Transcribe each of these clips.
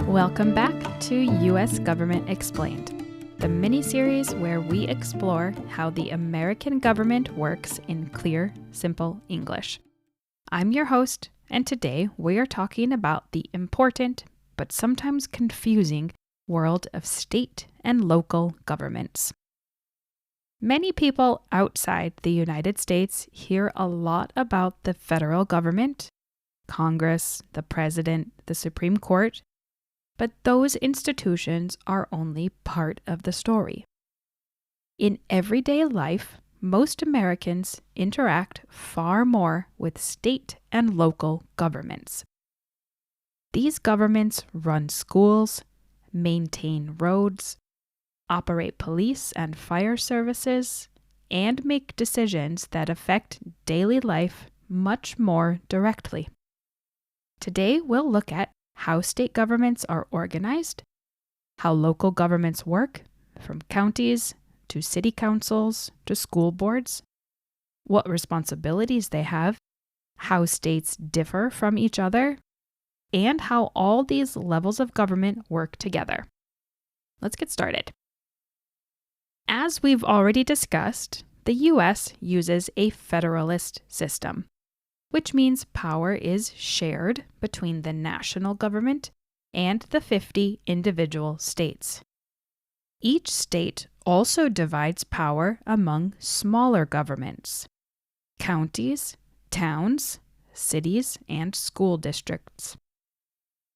Welcome back to U.S. Government Explained, the mini-series where we explore how the American government works in clear, simple English. I'm your host, and today we are talking about the important, but sometimes confusing, world of state and local governments. Many people outside the United States hear a lot about the federal government, Congress, the President, the Supreme Court, but those institutions are only part of the story. In everyday life, most Americans interact far more with state and local governments. These governments run schools, maintain roads, operate police and fire services, and make decisions that affect daily life much more directly. Today, we'll look at how state governments are organized, how local governments work, from counties to city councils to school boards, what responsibilities they have, how states differ from each other, and how all these levels of government work together. Let's get started. As we've already discussed, the U.S. uses a federalist system, which means power is shared between the national government and the 50 individual states. Each state also divides power among smaller governments, counties, towns, cities, and school districts.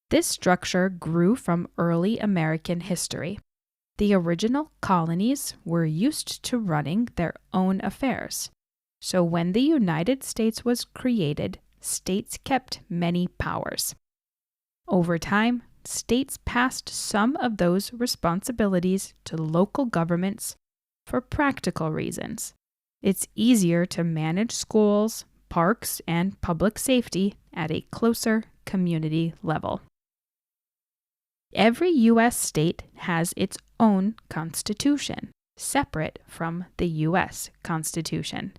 This structure grew from early American history. The original colonies were used to running their own affairs. So when the United States was created, states kept many powers. Over time, states passed some of those responsibilities to local governments for practical reasons. It's easier to manage schools, parks, and public safety at a closer community level. Every U.S. state has its own constitution, separate from the U.S. Constitution.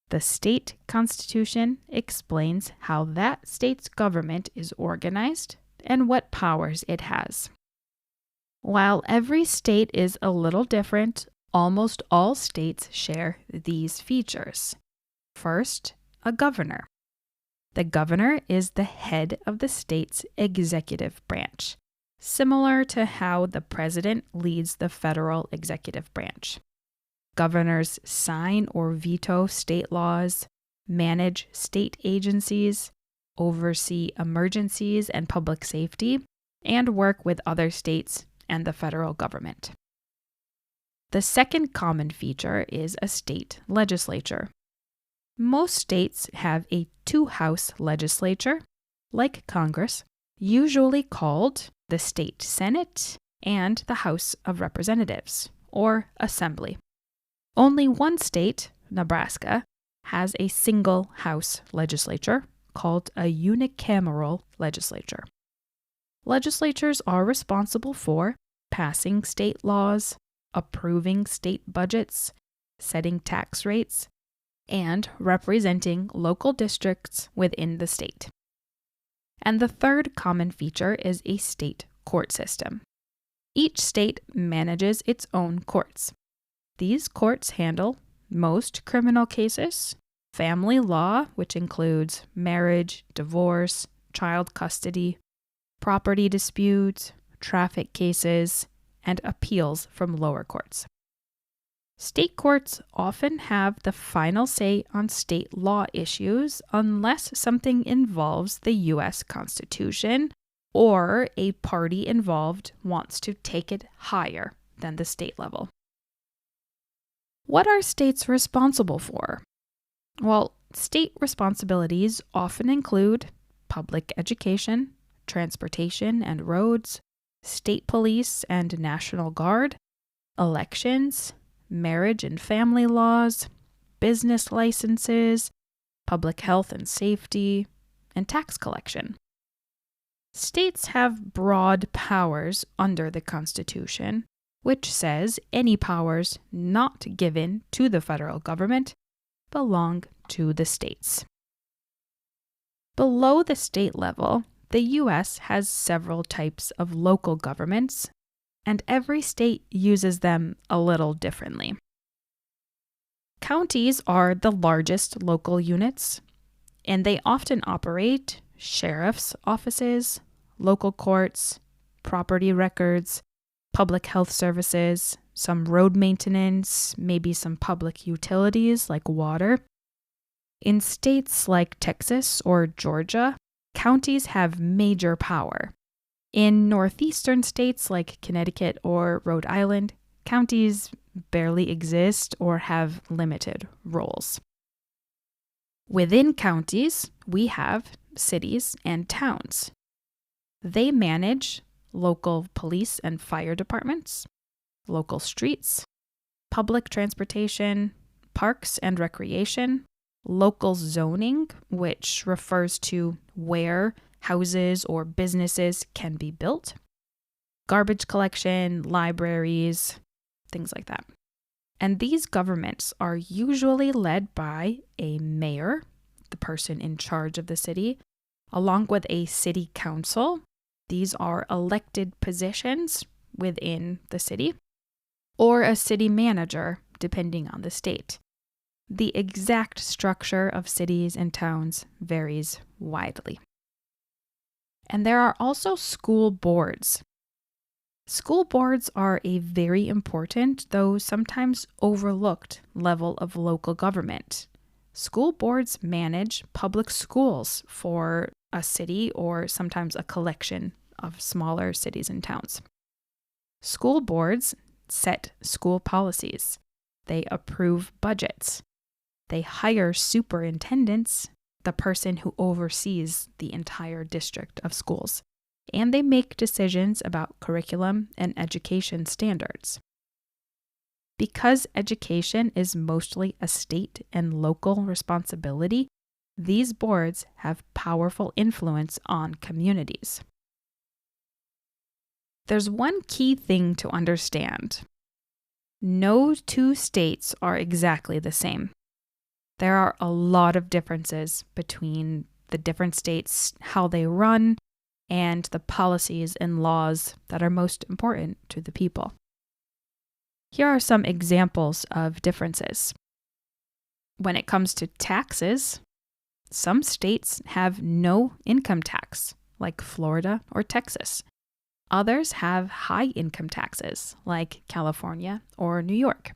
The state constitution explains how that state's government is organized and what powers it has. While every state is a little different, almost all states share these features. First, a governor. The governor is the head of the state's executive branch, similar to how the president leads the federal executive branch. Governors sign or veto state laws, manage state agencies, oversee emergencies and public safety, and work with other states and the federal government. The second common feature is a state legislature. Most states have a two-house legislature, like Congress, usually called the state Senate and the House of Representatives, or Assembly. Only one state, Nebraska, has a single house legislature called a unicameral legislature. Legislatures are responsible for passing state laws, approving state budgets, setting tax rates, and representing local districts within the state. And the third common feature is a state court system. Each state manages its own courts. These courts handle most criminal cases, family law, which includes marriage, divorce, child custody, property disputes, traffic cases, and appeals from lower courts. State courts often have the final say on state law issues unless something involves the U.S. Constitution or a party involved wants to take it higher than the state level. What are states responsible for? Well, state responsibilities often include public education, transportation and roads, state police and National Guard, elections, marriage and family laws, business licenses, public health and safety, and tax collection. States have broad powers under the Constitution, which says any powers not given to the federal government belong to the states. Below the state level, The U.S. has several types of local governments, and every state uses them a little differently. Counties are the largest local units, and they often operate sheriff's offices, local courts, property records, public health services, some road maintenance, maybe some public utilities like water. In states like Texas or Georgia, counties have major power. In northeastern states like Connecticut or Rhode Island, counties barely exist or have limited roles. Within counties, we have cities and towns. They manage local police and fire departments, local streets, public transportation, parks and recreation, local zoning, which refers to where houses or businesses can be built, garbage collection, libraries, things like that. And these governments are usually led by a mayor, the person in charge of the city, along with a city council. These are elected positions within the city, or a city manager, depending on the state. The exact structure of cities and towns varies widely. And there are also school boards. School boards are a very important, though sometimes overlooked, level of local government. School boards manage public schools for a city or sometimes a collection of smaller cities and towns. School boards set school policies. They approve budgets. They hire superintendents, the person who oversees the entire district of schools. And they make decisions about curriculum and education standards. Because education is mostly a state and local responsibility, these boards have powerful influence on communities. There's one key thing to understand. No two states are exactly the same. There are a lot of differences between the different states, how they run, and the policies and laws that are most important to the people. Here are some examples of differences. When it comes to taxes, some states have no income tax, like Florida or Texas. Others have high income taxes, like California or New York.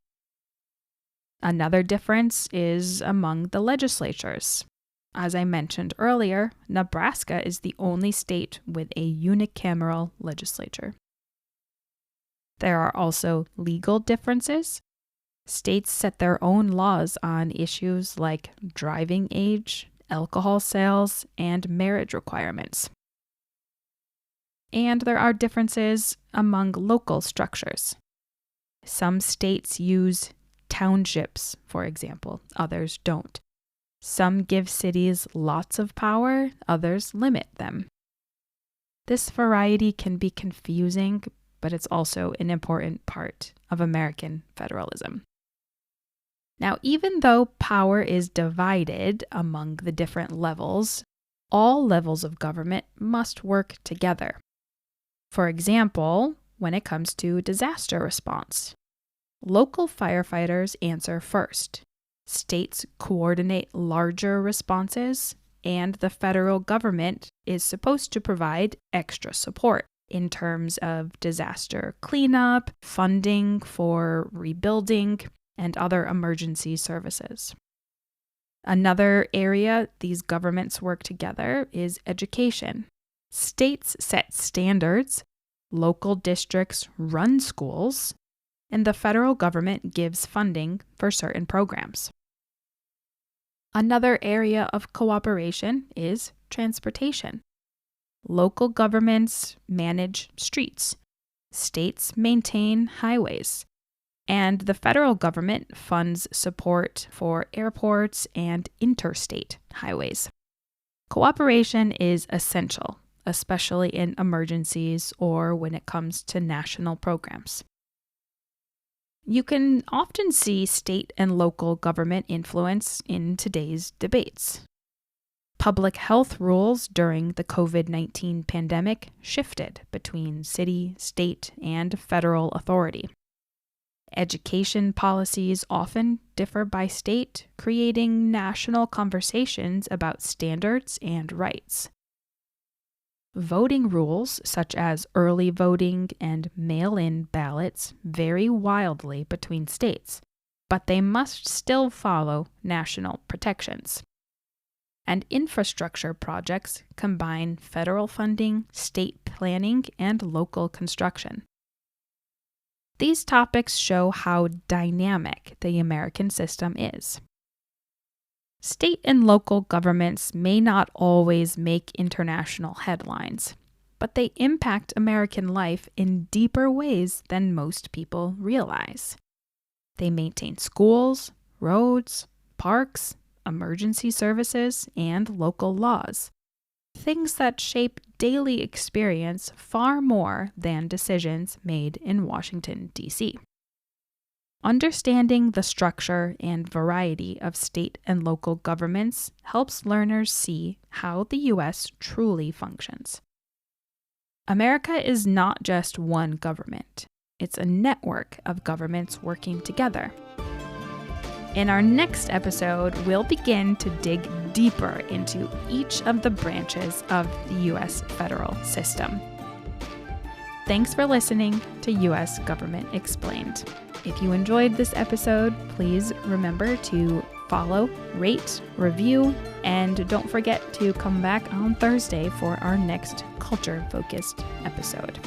Another difference is among the legislatures. As I mentioned earlier, Nebraska is the only state with a unicameral legislature. There are also legal differences. States set their own laws on issues like driving age, alcohol sales, and marriage requirements. And there are differences among local structures. Some states use townships, for example, others don't. Some give cities lots of power, others limit them. This variety can be confusing, but it's also an important part of American federalism. Now, even though power is divided among the different levels, all levels of government must work together. For example, when it comes to disaster response, local firefighters answer first. States coordinate larger responses, and the federal government is supposed to provide extra support in terms of disaster cleanup, funding for rebuilding, and other emergency services. Another area these governments work together is education. States set standards, local districts run schools, and the federal government gives funding for certain programs. Another area of cooperation is transportation. Local governments manage streets, states maintain highways, and the federal government funds support for airports and interstate highways. Cooperation is essential, especially in emergencies or when it comes to national programs. You can often see state and local government influence in today's debates. Public health rules during the COVID-19 pandemic shifted between city, state, and federal authority. Education policies often differ by state, creating national conversations about standards and rights. Voting rules, such as early voting and mail-in ballots, vary wildly between states, but they must still follow national protections. And infrastructure projects combine federal funding, state planning, and local construction. These topics show how dynamic the American system is. State and local governments may not always make international headlines, but they impact American life in deeper ways than most people realize. They maintain schools, roads, parks, emergency services, and local laws, things that shape daily experience far more than decisions made in Washington, D.C. Understanding the structure and variety of state and local governments helps learners see how the U.S. truly functions. America is not just one government. It's a network of governments working together. In our next episode, we'll begin to dig deeper into each of the branches of the U.S. federal system. Thanks for listening to U.S. Government Explained. If you enjoyed this episode, please remember to follow, rate, review, and don't forget to come back on Thursday for our next culture-focused episode.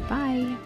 Bye!